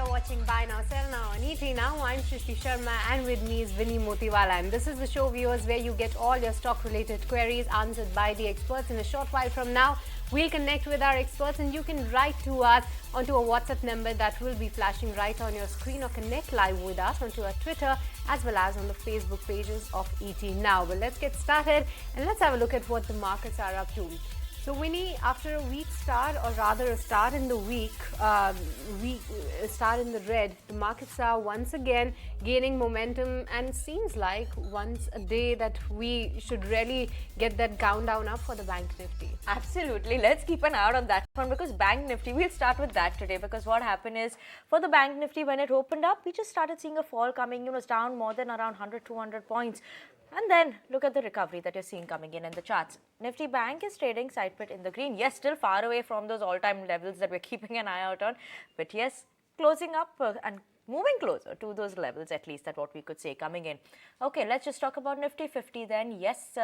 you're watching Buy Now, Sell Now on ET Now. I'm Shrishti Sharma and with me is Vinny Motiwala. And this is the show, viewers, where you get all your stock-related queries answered by the experts. In a short while from now, we'll connect with our experts and you can write to us onto a WhatsApp number that will be flashing right on your screen, or connect live with us onto our Twitter as well as on the Facebook pages of ET Now. But let's get started and let's have a look at what the markets are up to. So Winnie, after a weak start, or rather a start in the week, start in the red, the markets are once again gaining momentum, and it seems like once a day that we should really get that countdown up for the Bank Nifty. Absolutely. Let's keep an eye out on that one, because Bank Nifty, we'll start with that today, because what happened is for the Bank Nifty, when it opened up, we just started seeing a fall coming. It was down more than around 100, 200 points. And then look at the recovery that you're seeing coming in the charts. Nifty Bank is trading side bit in the green. Yes, still far away from those all-time levels that we're keeping an eye out on. But yes, closing up and moving closer to those levels, at least, that's what we could say coming in. Okay, let's just talk about Nifty 50 then. Yes,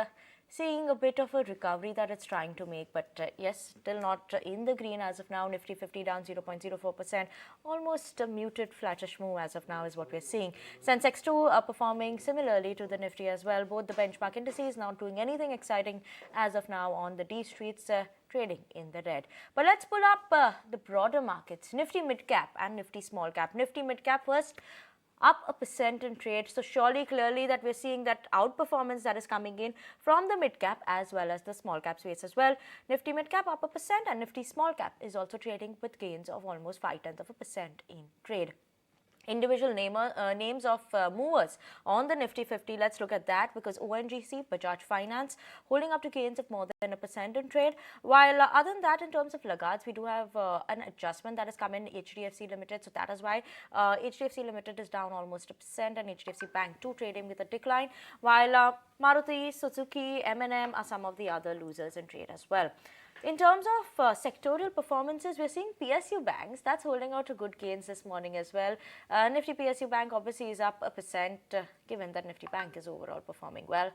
seeing a bit of a recovery that it's trying to make, but yes, still not in the green as of now. Nifty 50 down 0.04%, almost a muted flattish move as of now is what we're seeing. Sensex 2 performing similarly to the Nifty as well. Both the benchmark indices not doing anything exciting as of now on the D streets, trading in the red. But let's pull up the broader markets, Nifty mid cap and Nifty small cap. Nifty mid cap first, up 1% in trade. So surely, clearly that we're seeing that outperformance that is coming in from the mid cap as well as the small cap space as well. Nifty mid cap up 1%, and Nifty small cap is also trading with gains of almost 0.5% in trade. Individual names of movers on the Nifty 50, let's look at that, because ONGC, Bajaj Finance holding up to gains of more than 1% in trade, while other than that, in terms of laggards, we do have an adjustment that has come in HDFC Limited, so that is why HDFC Limited is down almost 1%, and HDFC Bank 2 trading with a decline, while Maruti, Suzuki, M&M are some of the other losers in trade as well. In terms of sectorial performances, we're seeing PSU banks, that's holding out to good gains this morning as well. Nifty PSU Bank obviously is up 1%, given that Nifty Bank is overall performing well.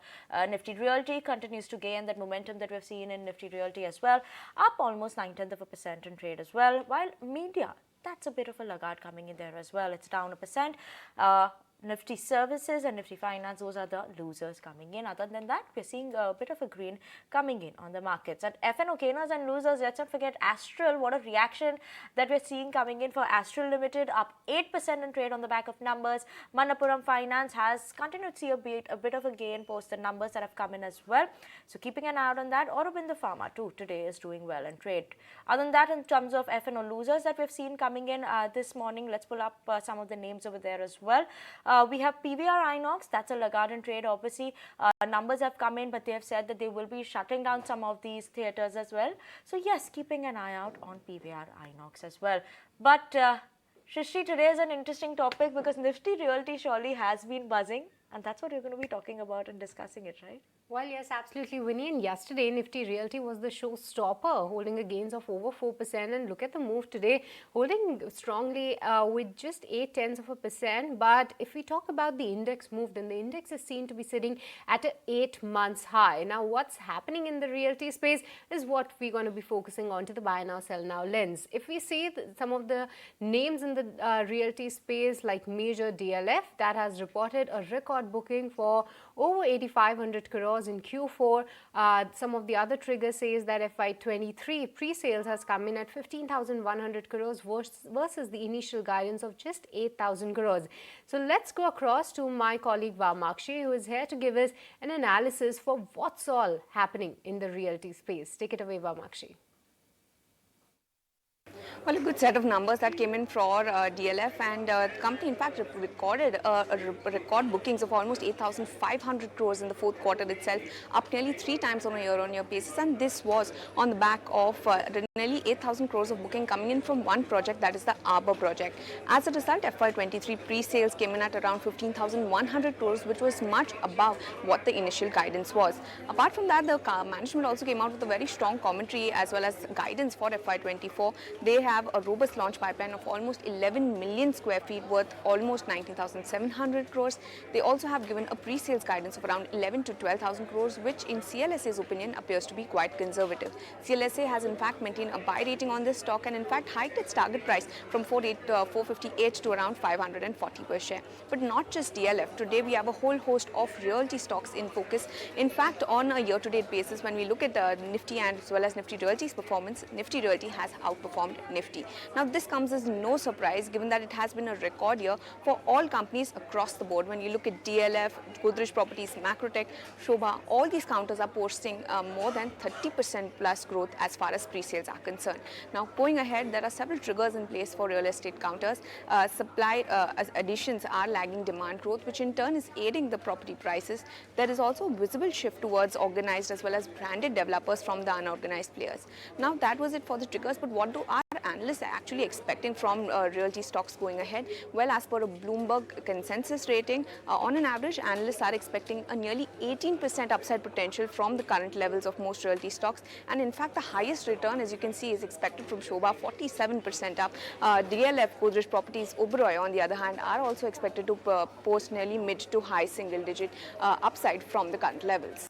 Nifty Realty continues to gain that momentum that we've seen in Nifty Realty as well, up almost 0.9% in trade as well, while media, that's a bit of a laggard coming in there as well. It's down 1%. Nifty Services and Nifty Finance, those are the losers coming in. Other than that, we're seeing a bit of a green coming in on the markets. And FNO gainers and losers, let's not forget Astral. What a reaction that we're seeing coming in for Astral Limited, up 8% in trade on the back of numbers. Manappuram Finance has continued to see a bit of a gain post the numbers that have come in as well. So keeping an eye out on that. Aurobindo Pharma too today is doing well in trade. Other than that, in terms of FNO losers that we've seen coming in this morning, let's pull up some of the names over there as well. We have PVR Inox, that's a laggard in trade. Obviously, numbers have come in, but they have said that they will be shutting down some of these theatres as well. So yes, keeping an eye out on PVR Inox as well. But Shrishti, today is an interesting topic, because Nifty Realty surely has been buzzing, and that's what we're going to be talking about and discussing it, right? Well, yes, absolutely, Winnie. And yesterday, Nifty Realty was the showstopper, holding a gains of over 4%. And look at the move today, holding strongly with just 0.8%. But if we talk about the index move, then the index is seen to be sitting at an 8 months high. Now, what's happening in the realty space is what we're going to be focusing on to the Buy Now, Sell Now lens. If we see some of the names in the realty space, like major DLF, that has reported a record booking for over 8,500 crores in Q4. Some of the other triggers says that FY23 pre-sales has come in at 15,100 crores versus the initial guidance of just 8,000 crores. So let's go across to my colleague Vamakshi, who is here to give us an analysis for what's all happening in the realty space. Take it away, Vamakshi. Well, a good set of numbers that came in for DLF, and the company in fact recorded record bookings of almost 8,500 crores in the fourth quarter itself, up nearly 3 times on a year-on-year basis, and this was on the back of nearly 8,000 crores of booking coming in from one project, that is the Arbor project. As a result, FY23 pre-sales came in at around 15,100 crores, which was much above what the initial guidance was. Apart from that, the management also came out with a very strong commentary as well as guidance for FY24. They have a robust launch pipeline of almost 11 million square feet worth almost 19,700 crores. They also have given a pre-sales guidance of around 11 to 12,000 crores, which in CLSA's opinion appears to be quite conservative. CLSA has in fact maintained a buy rating on this stock and in fact hiked its target price from 458 to around 540 per share. But not just DLF. Today we have a whole host of realty stocks in focus. In fact, on a year-to-date basis, when we look at Nifty and as well as Nifty Realty's performance, Nifty Realty has outperformed Nifty. Now, this comes as no surprise given that it has been a record year for all companies across the board. When you look at DLF, Godrej Properties, Macrotech, Shobha, all these counters are posting more than 30% plus growth as far as pre-sales are concerned. Now, going ahead, there are several triggers in place for real estate counters. Supply additions are lagging demand growth, which in turn is aiding the property prices. There is also a visible shift towards organized as well as branded developers from the unorganized players. Now, that was it for the triggers, but what do our analysts are actually expecting from realty stocks going ahead? Well, as per a Bloomberg consensus rating, on an average, analysts are expecting a nearly 18% upside potential from the current levels of most realty stocks. And in fact, the highest return, as you can see, is expected from Shobha, 47% up. DLF, Godrej Properties, Oberoi, on the other hand, are also expected to post nearly mid to high single-digit upside from the current levels.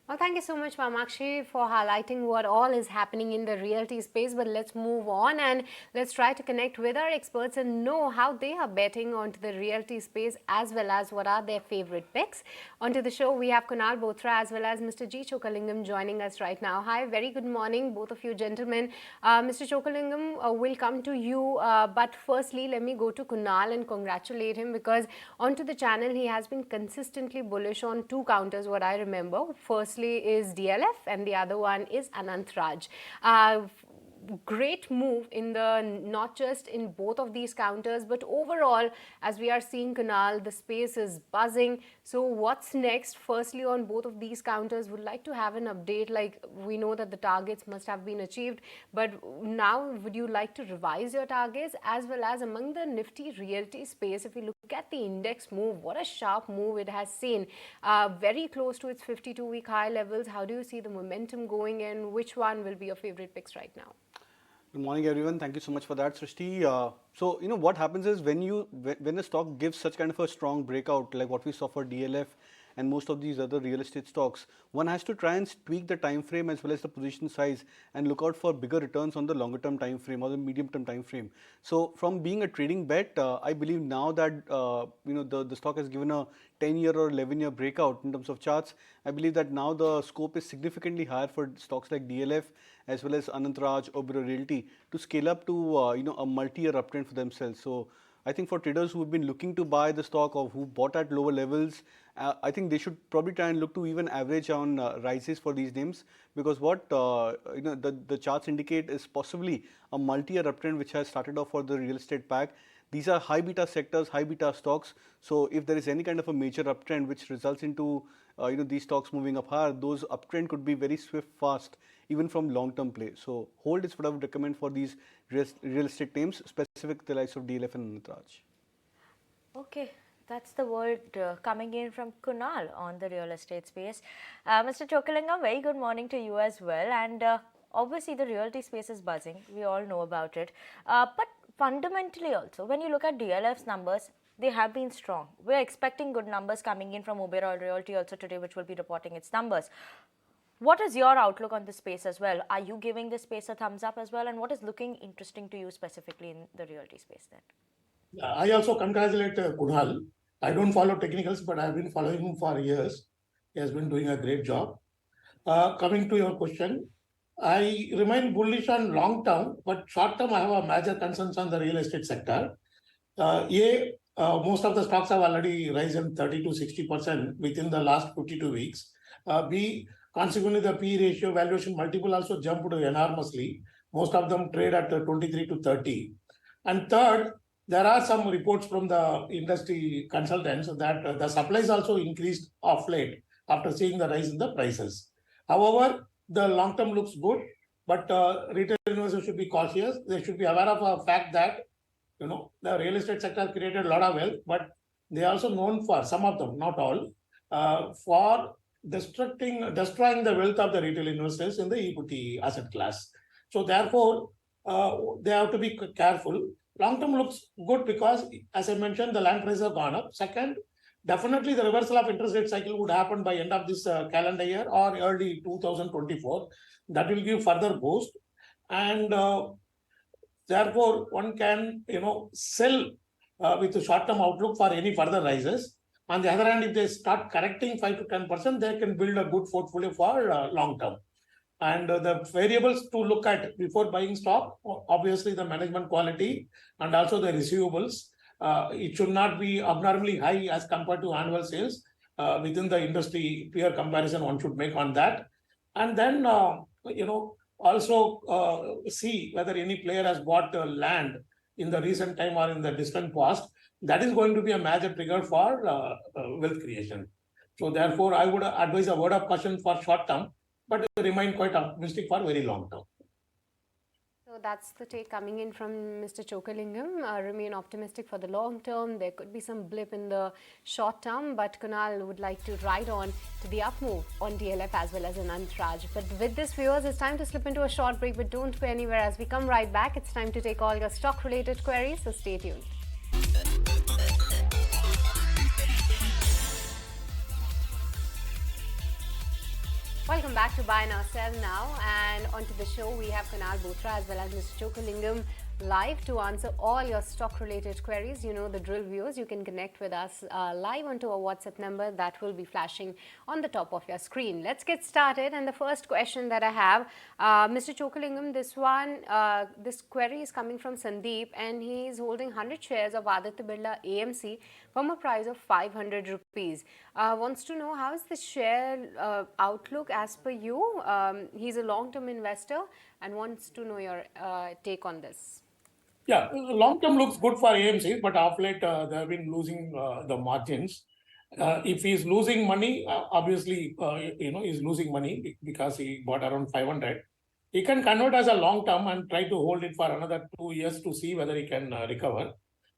Well, thank you so much, Vamakshi, for highlighting what all is happening in the realty space. But let's move on and let's try to connect with our experts and know how they are betting onto the realty space as well as what are their favorite picks. Onto the show, we have Kunal Bothra as well as Mr. G. Chokalingam joining us right now. Hi, very good morning, both of you gentlemen. Mr. Chokalingam, will come to you. But firstly, let me go to Kunal and congratulate him because onto the channel, he has been consistently bullish on two counters, what I remember. First, is DLF and the other one is Anant Raj. Great move in the not just in both of these counters but overall, as we are seeing, Kunal, the space is buzzing. So what's next? Firstly, on both of these counters, would like to have an update. Like, we know that the targets must have been achieved, but now would you like to revise your targets? As well as among the Nifty realty space, if we look at the index move, what a sharp move it has seen, very close to its 52-week high levels. How do you see the momentum going and which one will be your favorite picks right now? Good morning, everyone. Thank you so much for that, Srishti. So, what happens is when a stock gives such kind of a strong breakout, like what we saw for DLF and most of these other real estate stocks, one has to try and tweak the time frame as well as the position size and look out for bigger returns on the longer term time frame or the medium term time frame. So, from being a trading bet, I believe now that the stock has given a 10-year or 11-year breakout in terms of charts, I believe that now the scope is significantly higher for stocks like DLF as well as Anant Raj, Oberoi Realty to scale up to a multi-year uptrend for themselves. So I think for traders who have been looking to buy the stock or who bought at lower levels, I think they should probably try and look to even average on rises for these names, because what the charts indicate is possibly a multi-year uptrend which has started off for the real estate pack. These are high beta sectors, high beta stocks. So if there is any kind of a major uptrend which results into these stocks moving up higher, those uptrend could be very swift, fast, even from long-term play. So hold is what I would recommend for these real estate names, specific the likes of DLF and Anant Raj. Okay. That's the word coming in from Kunal on the real estate space. Mr. Chokalingam, very good morning to you as well. And obviously, the realty space is buzzing. We all know about it. But fundamentally also, when you look at DLF's numbers, they have been strong. We're expecting good numbers coming in from Oberoi Realty also today, which will be reporting its numbers. What is your outlook on this space as well? Are you giving this space a thumbs up as well? And what is looking interesting to you specifically in the realty space then? I also congratulate Kunal. I don't follow technicals, but I've been following him for years. He has been doing a great job. Coming to your question, I remain bullish on long term, but short term I have a major concerns on the real estate sector. Most of the stocks have already risen 30 to 60% within the last 52 weeks. B, consequently, the P ratio valuation multiple also jumped enormously. Most of them trade at 23 to 30. And third, there are some reports from the industry consultants that the supplies also increased of late after seeing the rise in the prices. However, the long term looks good, but retail investors should be cautious. They should be aware of the fact that the real estate sector created a lot of wealth, but they are also known for, some of them, not all, for destroying the wealth of the retail investors in the equity asset class. So therefore, they have to be careful. Long term looks good because, as I mentioned, the land prices have gone up. Second, definitely the reversal of interest rate cycle would happen by end of this calendar year or early 2024. That will give further boost, and therefore one can sell with a short term outlook for any further rises. On the other hand, if they start correcting 5 to 10%, they can build a good portfolio for long term. And the variables to look at before buying stock, obviously the management quality and also the receivables. It should not be abnormally high as compared to annual sales. Within the industry peer comparison, one should make on that. And then, also see whether any player has bought land in the recent time or in the distant past. That is going to be a major trigger for wealth creation. So therefore, I would advise a word of caution for short term, but remain quite optimistic for very long term. So that's the take coming in from Mr. Chokalingam. Remain optimistic for the long term. There could be some blip in the short term, but Kunal would like to ride on to the up move on DLF as well as Anantraj. But with this, viewers, it's time to slip into a short break, but don't go anywhere. As we come right back, it's time to take all your stock-related queries, so stay tuned. Welcome back to Buy Now Sell Now, and onto the show we have Kunal Bothra as well as Mr. Chokalingam live to answer all your stock related queries. You know the drill, viewers. You can connect with us live onto our WhatsApp number that will be flashing on the top of your screen. Let's get started, and the first question that I have, Mr. Chokalingam, this query is coming from Sandeep, and he is holding 100 shares of Aditya Birla AMC from a price of 500 rupees. Wants to know how is the share outlook as per you. He's a long-term investor and wants to know your take on this. Yeah, long term looks good for AMC, but of late they have been losing the margins. If he's losing money, obviously, he's losing money because he bought around 500. He can convert as a long term and try to hold it for another 2 years to see whether he can recover.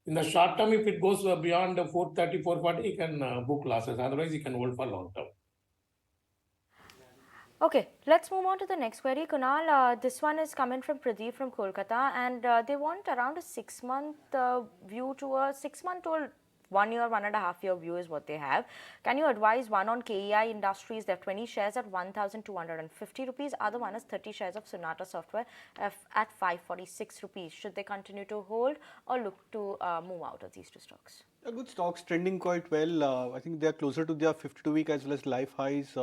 In the short term, if it goes beyond 430, 440, he can book losses. Otherwise, he can hold for long term. Okay, let's move on to the next query. Kunal, this one is coming from Pradeep from Kolkata, and they want around a 6-month view to a 6-month or 1 year, 1.5 year view is what they have. Can you advise one on KEI Industries? They have 20 shares at 1,250 rupees. Other one is 30 shares of Sonata Software at 546 rupees. Should they continue to hold or look to move out of these two stocks? Good stocks trending quite well. I think they are closer to their 52-week as well as life highs,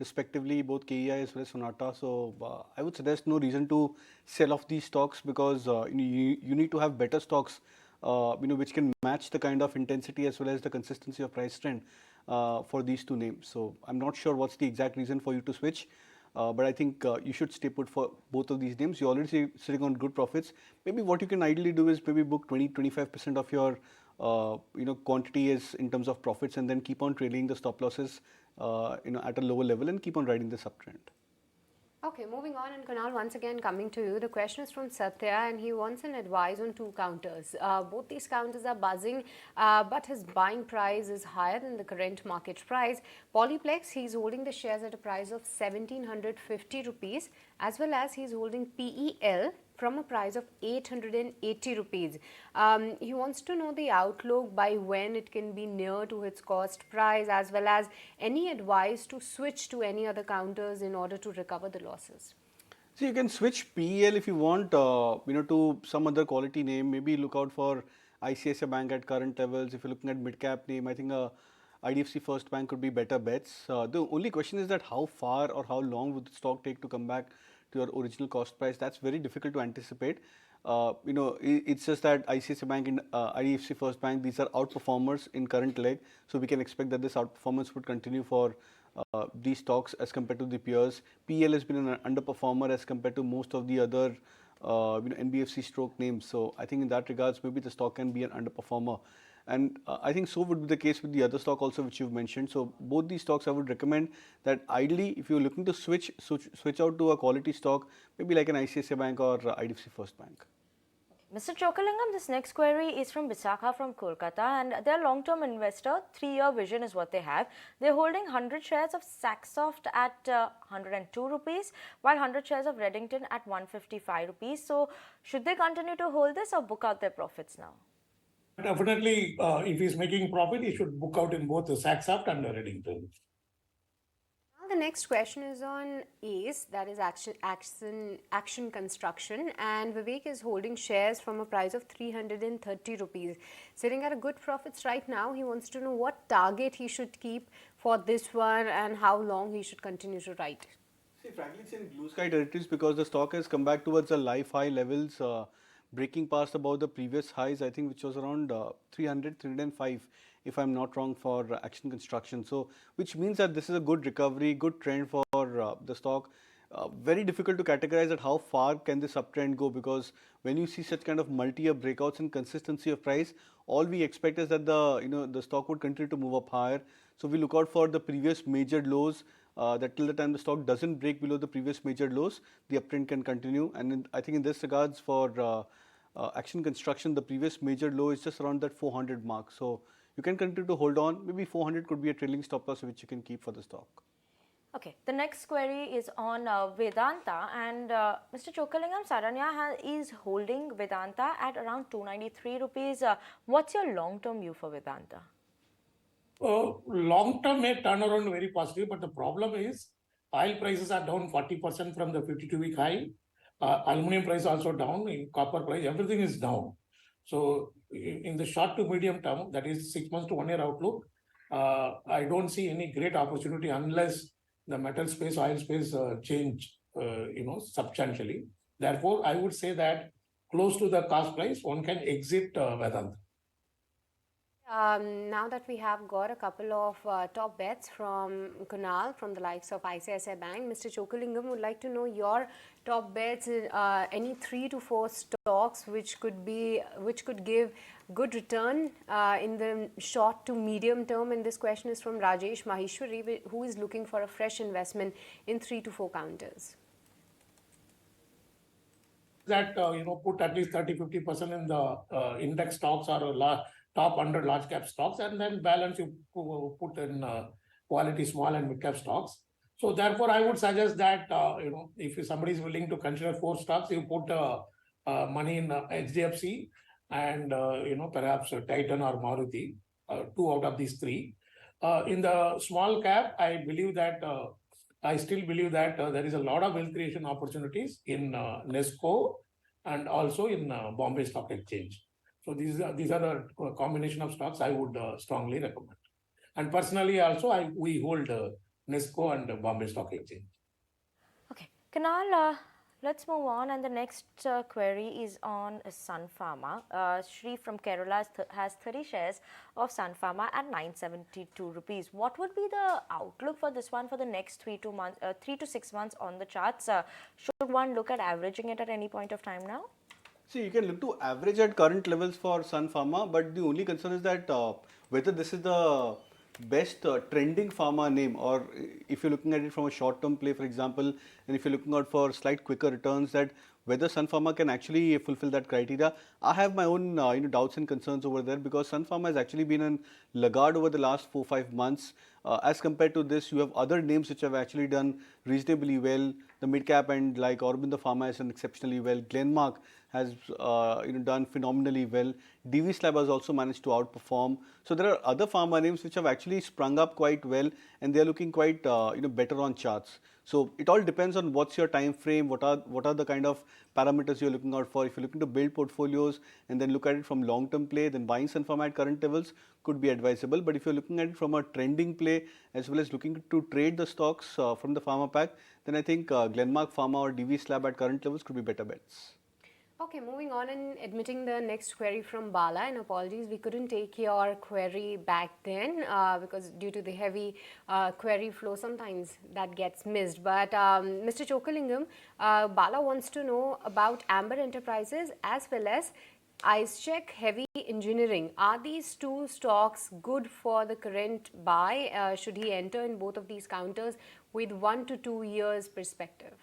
respectively, both KEI as well as Sonata. So I would suggest no reason to sell off these stocks because you need to have better stocks, which can match the kind of intensity as well as the consistency of price trend for these two names. So I'm not sure what's the exact reason for you to switch. But I think you should stay put for both of these names. You're already sitting on good profits. Maybe what you can ideally do is maybe book 20-25% of your quantity is in terms of profits, and then keep on trailing the stop losses at a lower level and keep on riding this uptrend. Okay, moving on, and Kunal, once again coming to you. The question is from Satya, and he wants an advice on two counters. Both these counters are buzzing, but his buying price is higher than the current market price. Polyplex, he's holding the shares at a price of 1,750 rupees, as well as he's holding PEL from a price of 880 rupees. He wants to know the outlook by when it can be near to its cost price, as well as any advice to switch to any other counters in order to recover the losses. So you can switch PEL if you want, to some other quality name. Maybe look out for ICICI Bank at current levels. If you're looking at mid-cap name, I think IDFC First Bank could be better bets. The only question is that how far or how long would the stock take to come back to your original cost price? That's very difficult to anticipate. It's just that ICICI Bank and IDFC First Bank, these are outperformers in current leg. So we can expect that this outperformance would continue for these stocks as compared to the peers. PL has been an underperformer as compared to most of the other NBFC stroke names. So I think in that regards, maybe the stock can be an underperformer. And I think so would be the case with the other stock also which you've mentioned. So both these stocks I would recommend that ideally if you're looking to switch out to a quality stock, maybe like an ICICI Bank or IDFC First Bank. Mr. Chokalingam, this next query is from Bisakha from Kolkata, and they're long-term investor. 3-year vision is what they have. They're holding 100 shares of Saxoft at 102 rupees, while 100 shares of Reddington at 155 rupees. So, should they continue to hold this or book out their profits now? Definitely, if he's making profit, he should book out in both the Saxoft and the Reddington. Now the next question is on ACE, that is Action Construction, and Vivek is holding shares from a price of 330 rupees, sitting at a good profits right now. He wants to know what target he should keep for this one and how long he should continue to ride. See, frankly, it's in blue sky territories because the stock has come back towards the life high levels, breaking past about the previous highs, I think, which was around 300, 305, if I'm not wrong, for Action Construction. So, which means that this is a good recovery, good trend for the stock. Very difficult to categorize at how far can this uptrend go, because when you see such kind of multi-year breakouts and consistency of price, all we expect is that the stock would continue to move up higher. So we look out for the previous major lows. That till the time the stock doesn't break below the previous major lows, the uptrend can continue. And I think in this regards for Action Construction, the previous major low is just around that 400 mark. So you can continue to hold on. Maybe 400 could be a trailing stop loss which you can keep for the stock. Okay, the next query is on Vedanta, and Mr. Chokalingam, Saranya is holding Vedanta at around 293 rupees. What's your long-term view for Vedanta? Long term may turn around very positive, but the problem is oil prices are down 40% from the 52-week high. Aluminum price also down, in copper price, everything is down. So in the short to medium term, that is 6 months to 1 year outlook, I don't see any great opportunity unless the metal space, oil space change, substantially. Therefore, I would say that close to the cost price, one can exit Vedanta. Now that we have got a couple of top bets from Kunal from the likes of ICICI Bank, Mr. Chokalingam would like to know your top bets, any 3 to 4 stocks which could give good return in the short to medium term. And this question is from Rajesh Maheshwari, who is looking for a fresh investment in 3 to 4 counters. That put at least 30-50% in the index stocks or top 100 large cap stocks, and then balance you put in quality small and mid cap stocks. So therefore, I would suggest that if somebody is willing to consider 4 stocks, you put money in HDFC and perhaps Titan or Maruti, 2 out of these 3. In the small cap, I still believe that there is a lot of wealth creation opportunities in Nesco and also in Bombay Stock Exchange. So these are the combination of stocks I would strongly recommend. And personally also, we hold Nesco and Bombay Stock Exchange. Okay, Kunal, let's move on. And the next query is on Sun Pharma. Shri from Kerala has 30 shares of Sun Pharma at 972 rupees. What would be the outlook for this one for the next 3 to 6 months on the charts? Should one look at averaging it at any point of time now? See, you can look to average at current levels for Sun Pharma, but the only concern is that whether this is the best trending pharma name, or if you're looking at it from a short-term play, for example, and if you're looking out for slight quicker returns, that whether Sun Pharma can actually fulfill that criteria. I have my own doubts and concerns over there, because Sun Pharma has actually been in laggard over the last 4-5 months. As compared to this, you have other names which have actually done reasonably well. The mid cap and like Aurobindo Pharma has done exceptionally well. Glenmark has done phenomenally well. DV Slab has also managed to outperform. So there are other pharma names which have actually sprung up quite well, and they are looking quite better on charts. So it all depends on what's your time frame, what are the kind of parameters you're looking out for. If you're looking to build portfolios and then look at it from long-term play, then buying Sun Pharma at current levels could be advisable. But if you're looking at it from a trending play as well as looking to trade the stocks from the pharma pack, then I think Glenmark Pharma or DV Slab at current levels could be better bets. Okay, moving on and admitting the next query from Bala, and apologies, we couldn't take your query back then because due to the heavy query flow, sometimes that gets missed. But Mr. Chokalingam, Bala wants to know about Amber Enterprises as well as IceCheck Heavy Engineering. Are these 2 stocks good for the current buy? Should he enter in both of these counters with 1 to 2 years perspective?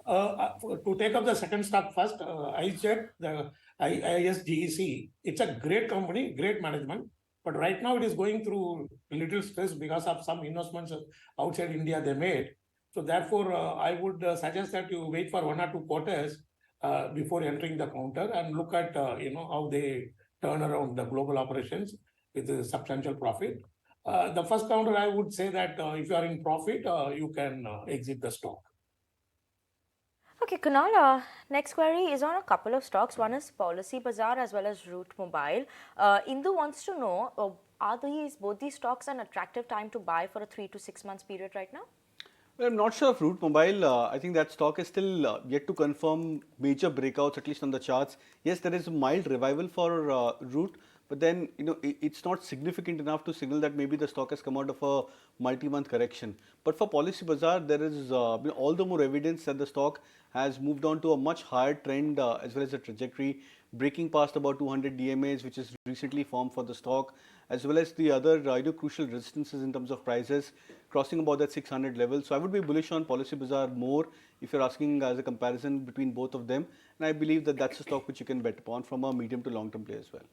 To take up the second stock first, I said the ISGEC. It's a great company, great management, but right now it is going through little stress because of some investments outside India they made. So therefore, I would suggest that you wait for 1 or 2 quarters before entering the counter and look at how they turn around the global operations with a substantial profit. The first counter, I would say that if you are in profit, you can exit the stock. Okay, Kunal, next query is on a couple of stocks. One is Policy Bazaar as well as Root Mobile. Indu wants to know, are both these stocks an attractive time to buy for a 3 to 6 months period right now? Well, I'm not sure of Root Mobile. I think that stock is still yet to confirm major breakouts, at least on the charts. Yes, there is a mild revival for Root, but then it's not significant enough to signal that maybe the stock has come out of a multi-month correction. But for Policy Bazaar, there is all the more evidence that the stock has moved on to a much higher trend as well as a trajectory, breaking past about 200 DMAs, which is recently formed for the stock, as well as the other crucial resistances in terms of prices, crossing about that 600 level. So I would be bullish on Policy Bazaar more if you're asking as a comparison between both of them. And I believe that that's a stock which you can bet upon from a medium to long term play as well.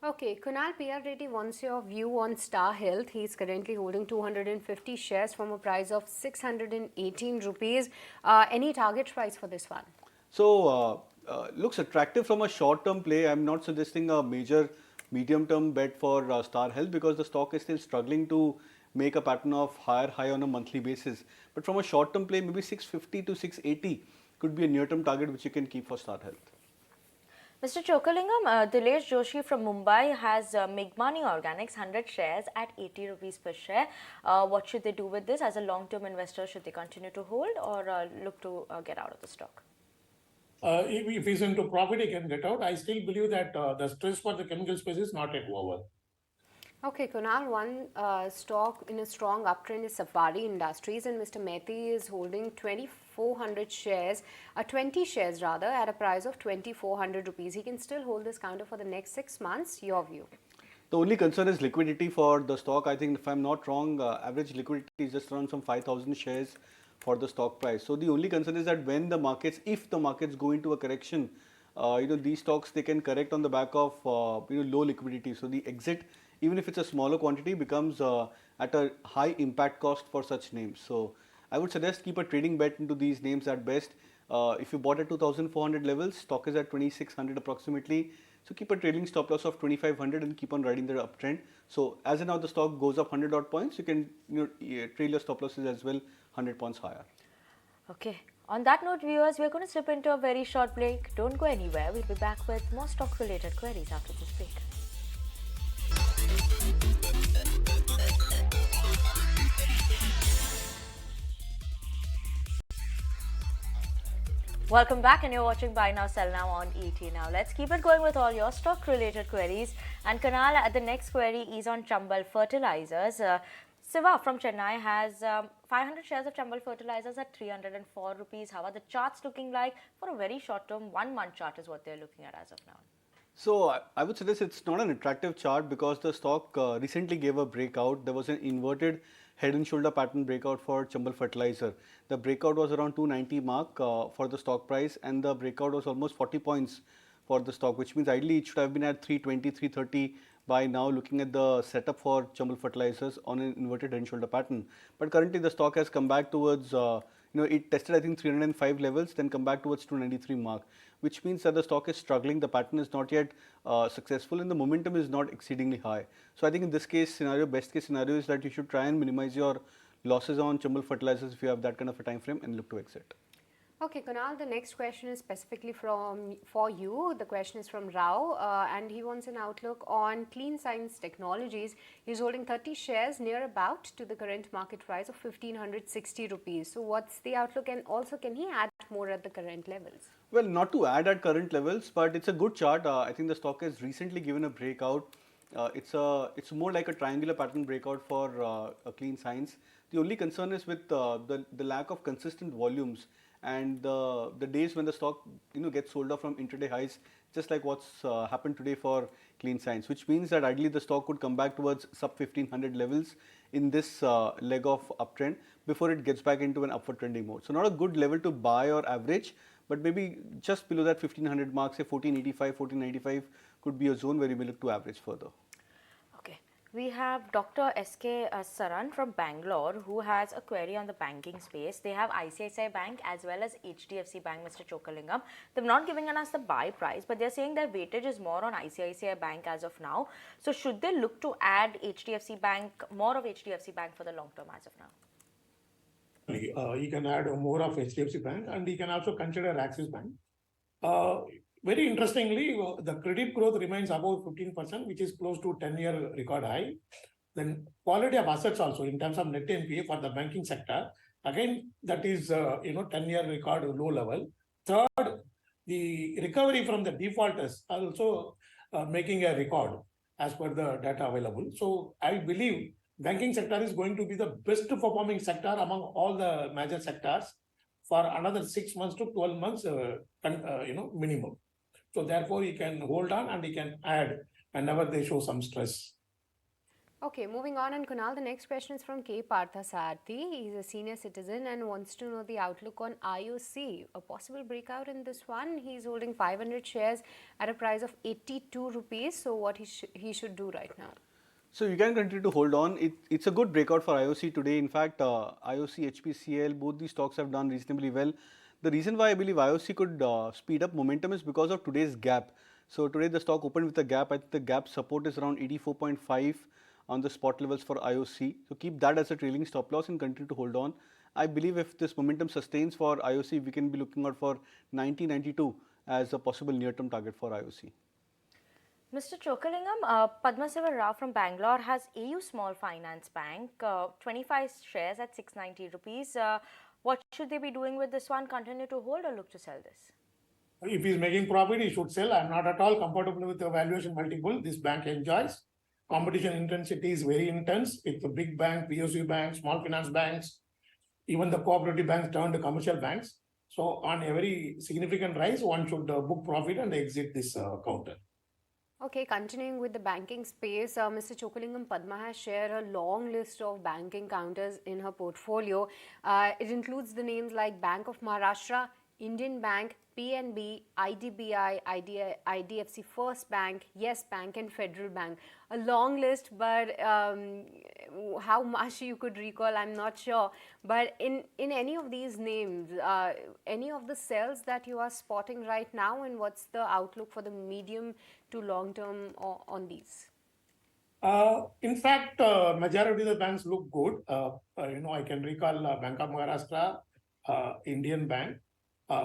Okay, Kunal PR Reddy wants your view on Star Health. He's currently holding 250 shares from a price of 618 rupees. Any target price for this one? So looks attractive from a short-term play. I'm not suggesting a major medium-term bet for Star Health because the stock is still struggling to make a pattern of higher high on a monthly basis. But from a short-term play, maybe 650 to 680 could be a near-term target which you can keep for Star Health. Mr. Chokalingam, Dilesh Joshi from Mumbai has Meghmani Organics 100 shares at 80 rupees per share. What should they do with this? As a long-term investor, should they continue to hold or look to get out of the stock? If he's into profit, he can get out. I still believe that the stress for the chemical space is not yet over. Okay, Kunal, one stock in a strong uptrend is Safari Industries, and Mr. Mehti is holding 2,400 shares, 20 shares rather, at a price of 2,400 rupees. He can still hold this counter for the next 6 months. Your view? The only concern is liquidity for the stock. I think if I'm not wrong, average liquidity is just around some 5,000 shares for the stock price. So the only concern is that when the markets, if the markets go into a correction, these stocks they can correct on the back of low liquidity. So the exit, even if it's a smaller quantity, becomes at a high impact cost for such names. So I would suggest keep a trading bet into these names at best. If you bought at 2,400 levels, stock is at 2,600 approximately. So keep a trailing stop loss of 2,500 and keep on riding the uptrend. So as and now the stock goes up 100 odd points, you can trail your stop losses as well 100 points higher. Okay. On that note, viewers, we're going to slip into a very short break. Don't go anywhere. We'll be back with more stock-related queries after this break. Welcome back, and you're watching Buy Now, Sell Now on ET Now. Let's keep it going with all your stock-related queries. And Kunal, the next query is on Chambal Fertilizers. Siva from Chennai has 500 shares of Chambal Fertilizers at 304 rupees. How are the charts looking like for a very short term? 1 month chart is what they're looking at as of now. So I would suggest it's not an attractive chart because the stock recently gave a breakout. There was an inverted head and shoulder pattern breakout for Chambal Fertilizer. The breakout was around 290 mark for the stock price, and the breakout was almost 40 points for the stock, which means ideally it should have been at 320, 330 by now, looking at the setup for Chambal Fertilizers on an inverted head and shoulder pattern. But currently the stock has come back towards it tested I think 305 levels, then come back towards 293 mark, which means that the stock is struggling. The pattern is not yet successful and the momentum is not exceedingly high. So I think in this case scenario, best case scenario is that you should try and minimize your losses on Chambal Fertilizers if you have that kind of a time frame and look to exit. Okay, Kunal, the next question is specifically for you. The question is from Rao, and he wants an outlook on Clean Science Technologies. He's holding 30 shares near about to the current market price of 1,560 rupees. So what's the outlook, and also can he add more at the current levels? Well, not to add at current levels, but it's a good chart. I think the stock has recently given a breakout. It's more like a triangular pattern breakout for a Clean Science. The only concern is with the lack of consistent volumes and the days when the stock gets sold off from intraday highs, just like what's happened today for Clean Science, which means that ideally the stock could come back towards sub 1500 levels in this leg of uptrend before it gets back into an upward trending mode. So not a good level to buy or average, but maybe just below that 1500 mark, say 1485, 1495 could be a zone where you may look to average further. Okay. We have Dr. S.K. Saran from Bangalore who has a query on the banking space. They have ICICI Bank as well as HDFC Bank, Mr. Chokalingam. They've not given us the buy price, but they're saying their weightage is more on ICICI Bank as of now. So should they look to add HDFC Bank, more of HDFC Bank for the long term as of now? You can add more of HDFC Bank, and you can also consider Axis Bank. Very interestingly, the credit growth remains above 15%, which is close to 10-year record high. Then quality of assets also in terms of net NPA for the banking sector, again, that is 10-year record low level. Third, the recovery from the defaulters are also making a record as per the data available. So I believe banking sector is going to be the best performing sector among all the major sectors for another 6 months to 12 months, minimum. So therefore, you can hold on and you can add whenever they show some stress. Okay, moving on, and Kunal, the next question is from K. Parthasarthi. He's a senior citizen and wants to know the outlook on IOC. A possible breakout in this one. He's holding 500 shares at a price of 82 rupees. So what he should do right now? So you can continue to hold on. It's a good breakout for IOC today. In fact, IOC, HPCL, both these stocks have done reasonably well. The reason why I believe IOC could speed up momentum is because of today's gap. So today the stock opened with a gap. I think the gap support is around 84.5 on the spot levels for IOC. So keep that as a trailing stop loss and continue to hold on. I believe if this momentum sustains for IOC, we can be looking out for 90-92 as a possible near-term target for IOC. Mr. Chokalingam, Padmaseva Rao from Bangalore has AU Small Finance Bank, 25 shares at 690 rupees. What should they be doing with this one? Continue to hold or look to sell this? If he's making profit, he should sell. I'm not at all comfortable with the valuation multiple this bank enjoys. Competition intensity is very intense. It's a big bank, PSU banks, small finance banks, even the cooperative banks turned to commercial banks. So on a very significant rise, one should book profit and exit this counter. Okay, continuing with the banking space, Mr. Chokalingam, Padma has shared a long list of banking counters in her portfolio. It includes the names like Bank of Maharashtra, Indian Bank, PNB, IDBI, IDFC First Bank, Yes Bank and Federal Bank. A long list, but how much you could recall, I'm not sure. But in any of these names, any of the sells that you are spotting right now, and what's the outlook for the medium to long term on these? In fact, majority of the banks look good. I can recall Bank of Maharashtra, Indian Bank,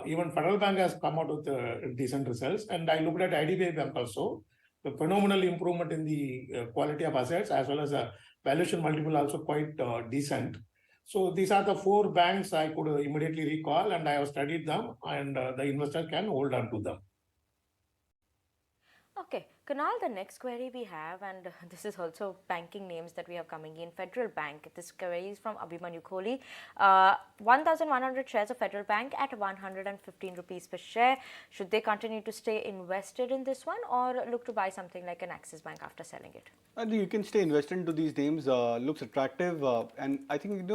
even Federal Bank has come out with decent results. And I looked at IDBI Bank also. The phenomenal improvement in the quality of assets as well as the valuation multiple also quite decent. So these are the 4 banks I could immediately recall, and I have studied them, and the investor can hold on to them. Okay, Kunal, the next query we have, and this is also banking names that we have coming in. Federal Bank. This query is from Abhimanyu Kohli. 1,100 shares of Federal Bank at 115 rupees per share. Should they continue to stay invested in this one, or look to buy something like an Axis Bank after selling it? I think you can stay invested into these names. Looks attractive, and I think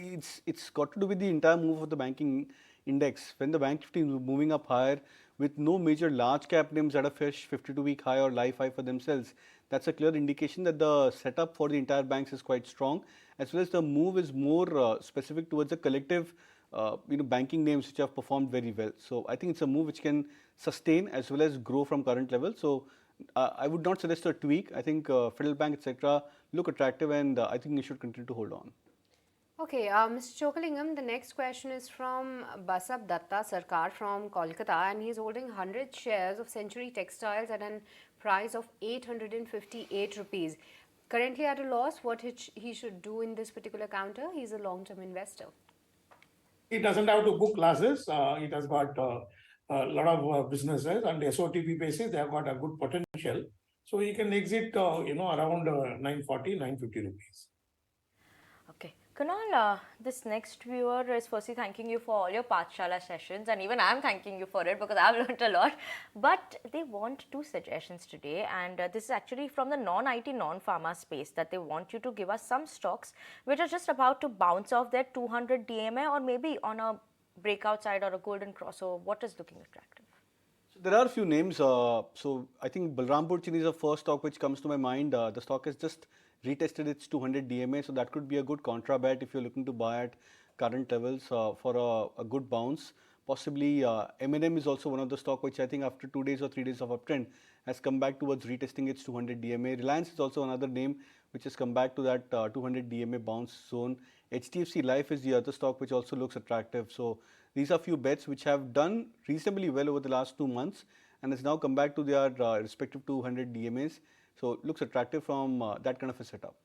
it's got to do with the entire move of the banking index. When the bank Nifty is moving up higher, with no major large cap names at a fresh 52-week high or live high for themselves, that's a clear indication that the setup for the entire banks is quite strong, as well as the move is more specific towards the collective banking names which have performed very well. So I think it's a move which can sustain as well as grow from current levels. So I would not suggest a tweak. I think Federal Bank, etc., look attractive, and I think you should continue to hold on. Okay, Mr. Chokalingam, the next question is from Basab Datta Sarkar from Kolkata, and he's holding 100 shares of Century Textiles at a price of 858 rupees. Currently at a loss, what he should do in this particular counter? He's a long-term investor. It doesn't have to book losses. It has got a lot of businesses, and SOTP basis, they have got a good potential. So you can exit, around 940, 950 rupees. Okay. Kunal, this next viewer is firstly thanking you for all your Pathshala sessions, and even I'm thanking you for it because I've learned a lot. But they want two suggestions today, and this is actually from the non-IT, non-pharma space, that they want you to give us some stocks which are just about to bounce off their 200 DMA or maybe on a breakout side or a golden cross. So, what is looking attractive? So there are a few names. So I think Balrampur Chini is the first stock which comes to my mind. The stock has just retested its 200 DMA, so that could be a good contra bet if you're looking to buy at current levels for a good bounce. Possibly M&M is also one of the stock which I think after 2 days or 3 days of uptrend has come back towards retesting its 200 DMA. Reliance is also another name which has come back to that 200 DMA bounce zone. HDFC Life is the other stock which also looks attractive. So these are few bets which have done reasonably well over the last 2 months and has now come back to their respective 200 DMAs. So it looks attractive from that kind of a setup.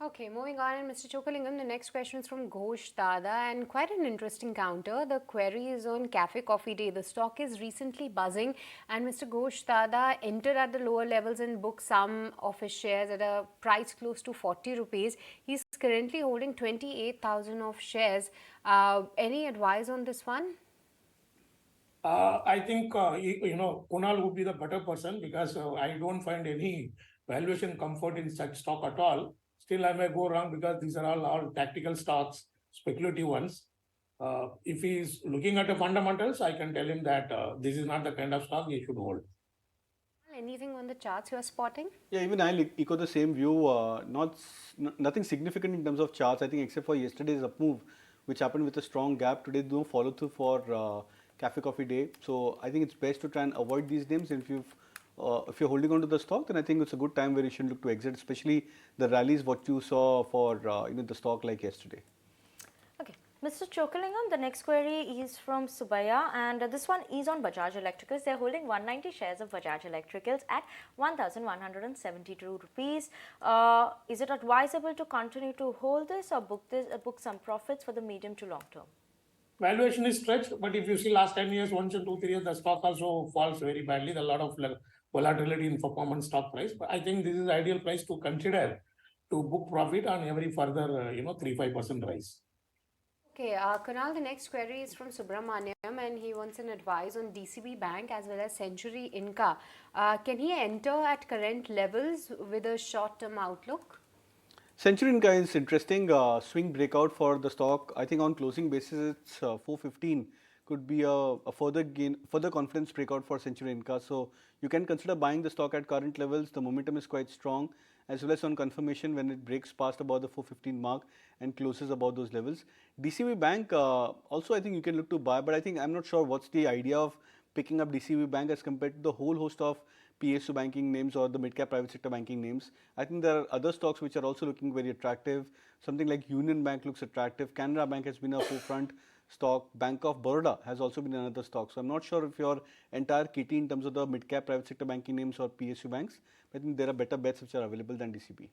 Okay, moving on, and Mr. Chokalingam, the next question is from Ghosh Dada, and quite an interesting counter. The query is on Cafe Coffee Day. The stock is recently buzzing, and Mr. Ghosh Dada entered at the lower levels and booked some of his shares at a price close to 40 rupees. He's currently holding 28,000 of shares. Any advice on this one? I think Kunal would be the better person because I don't find any valuation comfort in such stock at all. Still, I may go wrong because these are all tactical stocks, speculative ones. If he is looking at the fundamentals, I can tell him that this is not the kind of stock he should hold. Anything on the charts you are spotting? Yeah, even I echo the same view. Nothing significant in terms of charts. I think except for yesterday's up move, which happened with a strong gap. Today, no follow through for Cafe Coffee Day. So I think it's best to try and avoid these names. If you're holding on to the stock, then I think it's a good time where you should look to exit, especially the rallies what you saw for the stock like yesterday. Okay, Mr. Chokalingam, the next query is from Subaya, and this one is on Bajaj Electricals. They're holding 190 shares of Bajaj Electricals at 1,172 rupees. Is it advisable to continue to hold this or book some profits for the medium to long term? Valuation is stretched, but if you see last 10 years, once in 2, 3 years, the stock also falls very badly. There's a lot of volatility in performance stock price. But I think this is the ideal price to consider to book profit on every further, 3-5% rise. Okay, Kunal, the next query is from Subramaniam, and he wants an advice on DCB Bank as well as Century Inca. Can he enter at current levels with a short-term outlook? Century Inca is interesting. Swing breakout for the stock. I think on closing basis, it's 415 could be a further gain, further confidence breakout for Century Inca. So you can consider buying the stock at current levels. The momentum is quite strong, as well as on confirmation when it breaks past about the 415 mark and closes above those levels. DCB Bank also I think you can look to buy, but I think I'm not sure what's the idea of picking up DCB Bank as compared to the whole host of PSU banking names or the mid-cap private sector banking names. I think there are other stocks which are also looking very attractive. Something like Union Bank looks attractive. Canara Bank has been a forefront stock. Bank of Baroda has also been another stock. So I'm not sure if your entire kitty in terms of the mid-cap private sector banking names or PSU banks, but I think there are better bets which are available than DCB.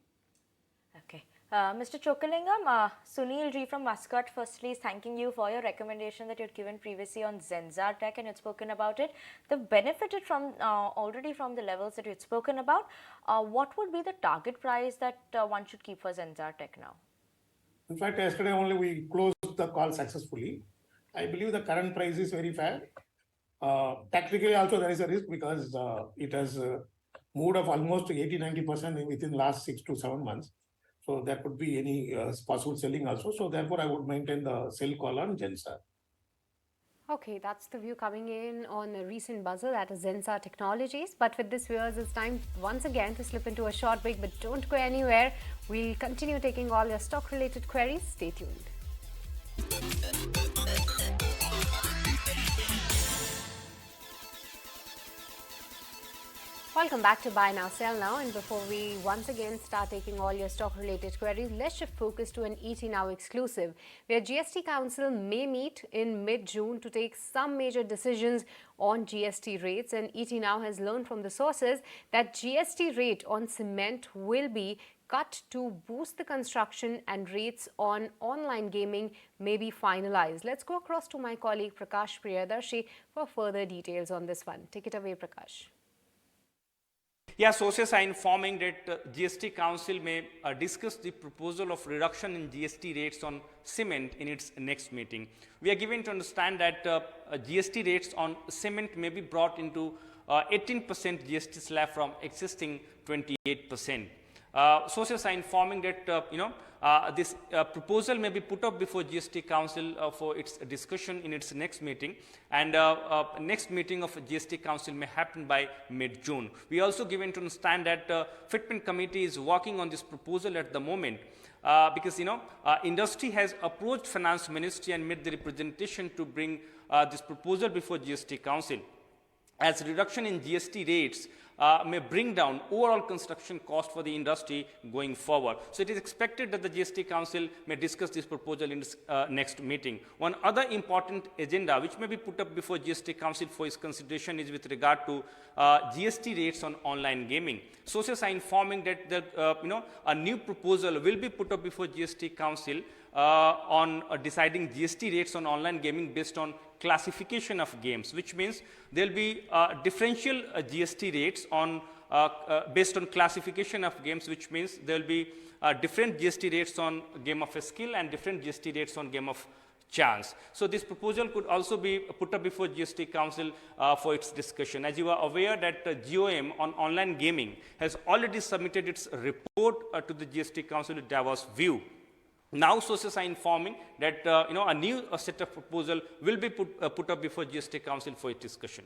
Okay. Mr. Chokalingam, Sunil G from Muscat firstly is thanking you for your recommendation that you had given previously on Zensar Tech and you had spoken about it. They've benefited from already from the levels that you had spoken about. What would be the target price that one should keep for Zensar Tech now? In fact, yesterday only we closed the call successfully. I believe the current price is very fair. Tactically also there is a risk because it has moved up almost 80-90% within last 6 to 7 months. So there could be any possible selling also. So therefore, I would maintain the sell call on Gensar. Okay, that's the view coming in on a recent buzzer, that is Zensar Technologies. But with this, viewers, it's time once again to slip into a short break. But don't go anywhere. We'll continue taking all your stock-related queries. Stay tuned. Welcome back to Buy Now, Sell Now. And before we once again start taking all your stock-related queries, let's shift focus to an ET Now exclusive, where GST Council may meet in mid-June to take some major decisions on GST rates. And ET Now has learned from the sources that GST rate on cement will be cut to boost the construction, and rates on online gaming may be finalized. Let's go across to my colleague Prakash Priyadarshi for further details on this one. Take it away, Prakash. Yeah, sources are informing that GST Council may discuss the proposal of reduction in GST rates on cement in its next meeting. We are given to understand that GST rates on cement may be brought into 18% GST slab from existing 28%. Sources are informing that this proposal may be put up before GST Council for its discussion in its next meeting, and next meeting of GST Council may happen by mid-June. We also given to understand that Fitment Committee is working on this proposal at the moment. Because industry has approached Finance Ministry and made the representation to bring this proposal before GST Council, as reduction in GST rates may bring down overall construction cost for the industry going forward. So it is expected that the GST Council may discuss this proposal in its next meeting. One other important agenda which may be put up before GST Council for its consideration is with regard to GST rates on online gaming. Sources are informing that a new proposal will be put up before GST Council on deciding GST rates on online gaming based on classification of games, which means there will be differential GST rates on based on classification of games, which means there will be different GST rates on game of a skill and different GST rates on game of chance. So this proposal could also be put up before GST Council for its discussion. As you are aware that GOM on online gaming has already submitted its report to the GST Council with diverse view. Now sources are informing that a new set of proposal will be put up before GST Council for its discussion.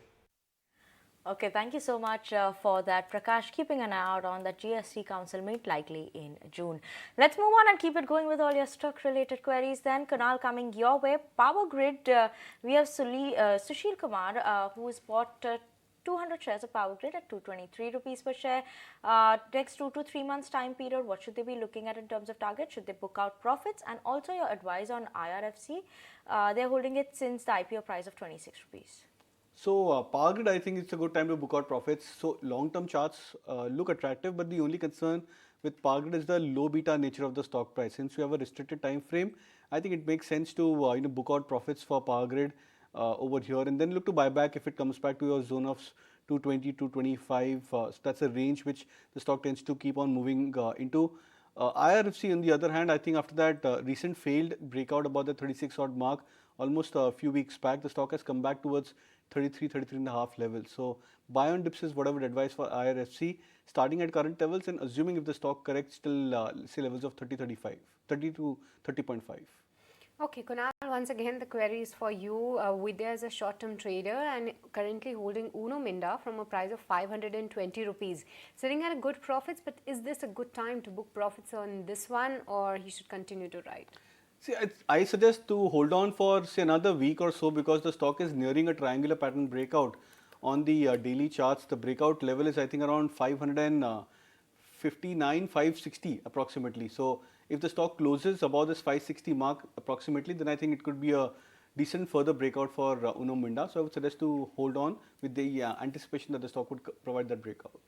Okay, thank you so much for that, Prakash. Keeping an eye out on the GST Council meet likely in June. Let's move on and keep it going with all your stock-related queries. Then, Kunal, coming your way. Power Grid, we have Sushil Kumar, who has bought 200 shares of Power Grid at 223 rupees per share. Next 2 to 3 months time period, what should they be looking at in terms of target? Should they book out profits? And also your advice on IRFC. They're holding it since the IPO price of 26 rupees. So Power Grid, I think it's a good time to book out profits. So long-term charts look attractive, but the only concern with Power Grid is the low beta nature of the stock price. Since we have a restricted time frame, I think it makes sense to book out profits for Power Grid over here, and then look to buy back if it comes back to your zone of 220 to 25. So that's a range which the stock tends to keep on moving into. IRFC, on the other hand, I think after that recent failed breakout about the 36 odd mark, almost a few weeks back, the stock has come back towards 33 and a half level. So buy on dips is what I would advise for IRFC, starting at current levels and assuming if the stock corrects till say levels of 30 to 30.5. Okay, Kunal, once again the query is for you. Vidya is a short-term trader and currently holding Uno Minda from a price of 520 rupees. Sitting at a good profits, but is this a good time to book profits on this one, or he should continue to ride? See, I suggest to hold on for say another week or so, because the stock is nearing a triangular pattern breakout on the daily charts. The breakout level is I think around 559, 560 approximately. So if the stock closes above this 560 mark approximately, then I think it could be a decent further breakout for Uno Minda. So I would suggest to hold on with the anticipation that the stock would provide that breakout.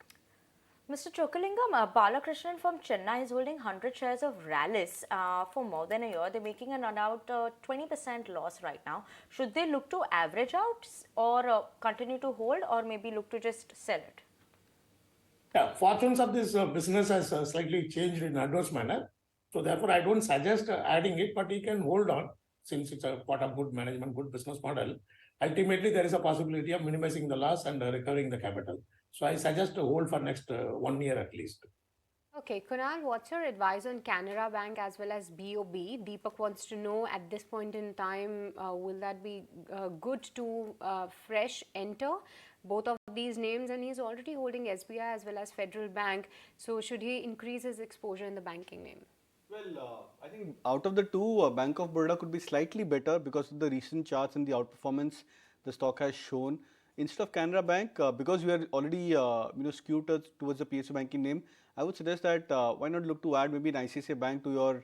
Mr. Chokalingam, Balakrishnan from Chennai is holding 100 shares of Rallis for more than a year. They're making an about 20% loss right now. Should they look to average out or continue to hold, or maybe look to just sell it? Yeah, fortunes of this business has slightly changed in adverse manner. So therefore, I don't suggest adding it, but you can hold on since it's a part of good management, good business model. Ultimately, there is a possibility of minimizing the loss and recovering the capital. So I suggest to hold for next 1 year at least. Okay, Kunal, what's your advice on Canara Bank as well as BOB? Deepak wants to know at this point in time, will that be good to fresh enter both of these names? And he's already holding SBI as well as Federal Bank. So should he increase his exposure in the banking name? Well, I think out of the two, Bank of Baroda could be slightly better because of the recent charts and the outperformance the stock has shown. Instead of Canara Bank, because we are already skewed towards the PSU banking name, I would suggest that why not look to add maybe an ICICI Bank to your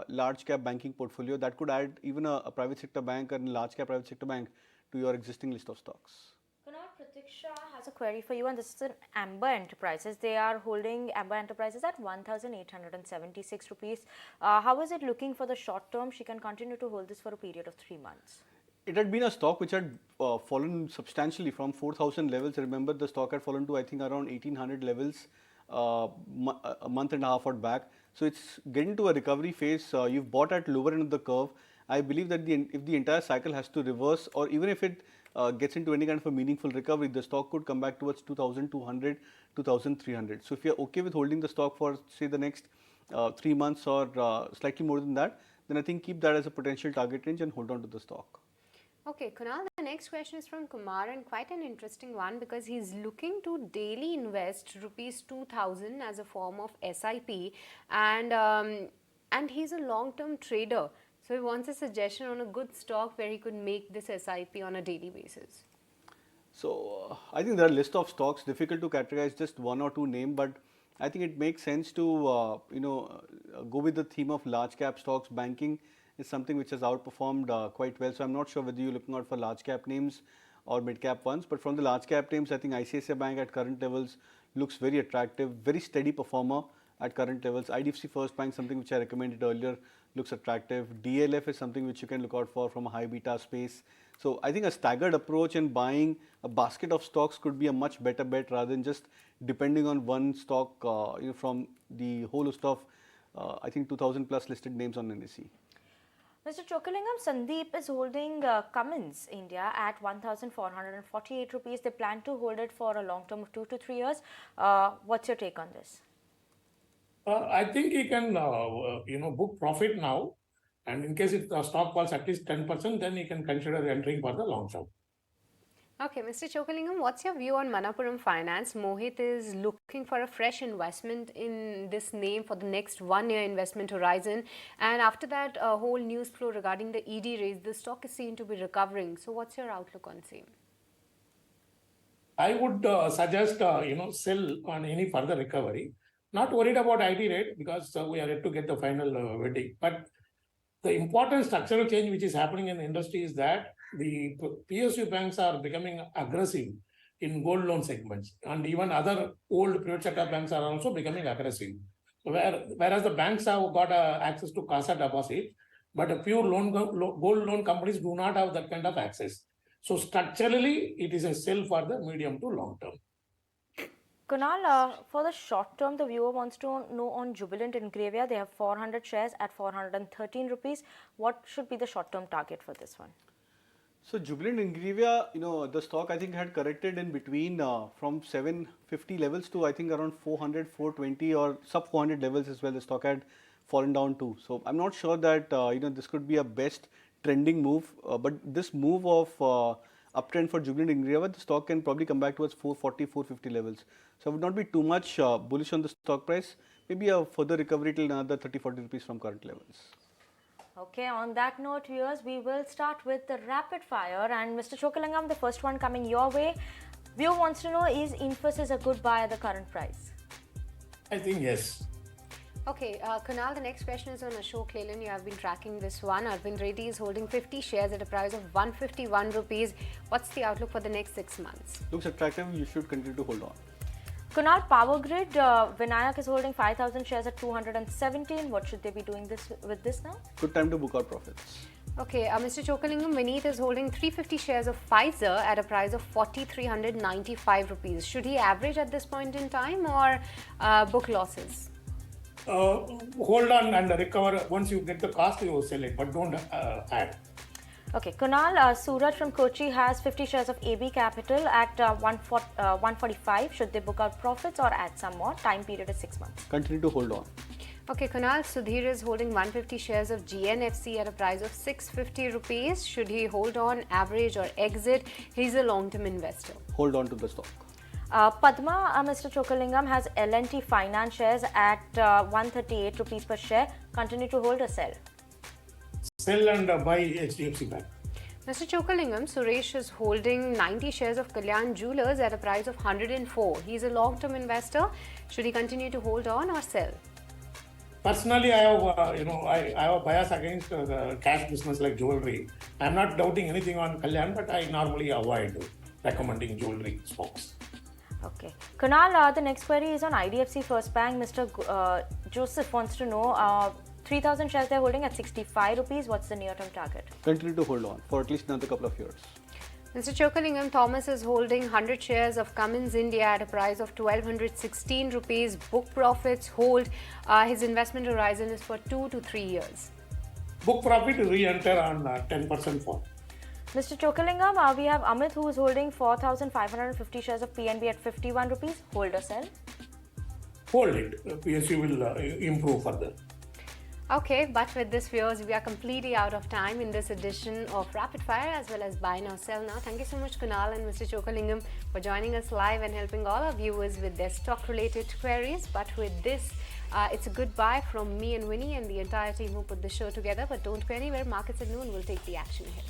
large cap banking portfolio. That could add even a private sector bank and large cap private sector bank to your existing list of stocks. Kunal, Pratiksha has a query for you, and this is an Amber Enterprises. They are holding Amber Enterprises at 1,876 rupees. How is it looking for the short term? She can continue to hold this for a period of 3 months. It had been a stock which had fallen substantially from 4,000 levels. Remember, the stock had fallen to I think around 1,800 levels a month and a half out back. So it's getting to a recovery phase. You've bought at lower end of the curve. I believe that if the entire cycle has to reverse, or even if it gets into any kind of a meaningful recovery, the stock could come back towards 2,200, 2,300. So if you're okay with holding the stock for say the next 3 months or slightly more than that, then I think keep that as a potential target range and hold on to the stock. Okay, Kunal, the next question is from Kumar, and quite an interesting one because he's looking to daily invest rupees 2,000 as a form of SIP, and he's a long-term trader. So he wants a suggestion on a good stock where he could make this SIP on a daily basis. So I think there are a list of stocks, difficult to categorize just one or two name, but I think it makes sense to go with the theme of large cap stocks. Banking is something which has outperformed quite well. So I'm not sure whether you're looking out for large cap names or mid cap ones, but from the large cap names, I think ICICI Bank at current levels looks very attractive, very steady performer at current levels. IDFC First Bank, something which I recommended earlier, looks attractive. DLF is something which you can look out for from a high beta space. So I think a staggered approach in buying a basket of stocks could be a much better bet rather than just depending on one stock from the whole list of I think 2,000 plus listed names on NSE. Mr. Chokalingam, Sandeep is holding Cummins India at 1,448 rupees. They plan to hold it for a long term of 2 to 3 years. What's your take on this? I think he can, book profit now, and in case if the stock falls at least 10%, then he can consider entering for the long term. Okay, Mr. Chokalingam, what's your view on Manappuram Finance? Mohit is looking for a fresh investment in this name for the next 1 year investment horizon. And after that whole news flow regarding the ED raise, the stock is seen to be recovering. So what's your outlook on same? I would suggest, sell on any further recovery. Not worried about ID rate because we are yet to get the final verdict. But the important structural change which is happening in the industry is that the PSU banks are becoming aggressive in gold loan segments, and even other old private sector banks are also becoming aggressive. Whereas the banks have got access to CASA deposit, but a pure gold loan companies do not have that kind of access. So structurally, it is a sell for the medium to long term. Kunal, for the short term, the viewer wants to know on Jubilant Ingravia. They have 400 shares at 413 rupees. What should be the short term target for this one? So Jubilant Ingravia, the stock I think had corrected in between from 750 levels to I think around 400, 420 or sub 400 levels as well. The stock had fallen down too. So I'm not sure that this could be a best trending move, but this move of uptrend for Jubilant Ingravia, the stock can probably come back towards 440, 450 levels. So I would not be too much bullish on the stock price. Maybe a further recovery till another 30, 40 rupees from current levels. Okay, on that note, viewers, we will start with the rapid fire. And Mr. Chokalingam, the first one coming your way. Viewer wants to know, is Infosys a good buy at the current price? I think yes. Okay, Kunal, the next question is on Ashok Leyland. You have been tracking this one. Arvind Reddy is holding 50 shares at a price of 151 rupees. What's the outlook for the next 6 months? Looks attractive. You should continue to hold on. Kunal, Power Grid, Vinayak is holding 5,000 shares at 217. What should they be doing with this now? Good time to book out profits. Okay, Mr. Chokalingam, Vineet is holding 350 shares of Pfizer at a price of 4,395 rupees. Should he average at this point in time or book losses? Hold on and recover. Once you get the cost, you will sell it, but don't add. Okay, Kunal, Suraj from Kochi has 50 shares of AB Capital at 145. Should they book out profits or add some more? Time period is 6 months. Continue to hold on. Okay, Kunal, Sudhir is holding 150 shares of GNFC at a price of 650 rupees. Should he hold on, average or exit? He's a long-term investor. Hold on to the stock. Padma, Mr. Chokalingam has L&T Finance shares at 138 rupees per share. Continue to hold or sell? Sell and buy HDFC Bank. Mr. Chokalingam, Suresh is holding 90 shares of Kalyan Jewelers at a price of 104. He's a long-term investor. Should he continue to hold on or sell? Personally, I have, I have a bias against the cash business like jewelry. I'm not doubting anything on Kalyan, but I normally avoid recommending jewelry stocks. Okay. Kunal, the next query is on IDFC First Bank. Mr. Joseph wants to know 3,000 shares they're holding at 65 rupees. What's the near-term target? Continue to hold on for at least another couple of years. Mr. Chokalingam Thomas is holding 100 shares of Cummins India at a price of 1,216 rupees. Book profits hold. His investment horizon is for 2 to 3 years. Book profit re-enter on 10% fall. Mr. Chokalingam, we have Amit who is holding 4,550 shares of PNB at 51 rupees. Hold or sell? Hold it. PSU will improve further. Okay, but with this, viewers, we are completely out of time in this edition of Rapid Fire as well as Buy Now Sell Now. Thank you so much, Kunal and Mr. Chokalingam, for joining us live and helping all our viewers with their stock-related queries. But with this, it's a goodbye from me and Winnie and the entire team who put the show together. But don't go anywhere. Markets at noon will take the action ahead.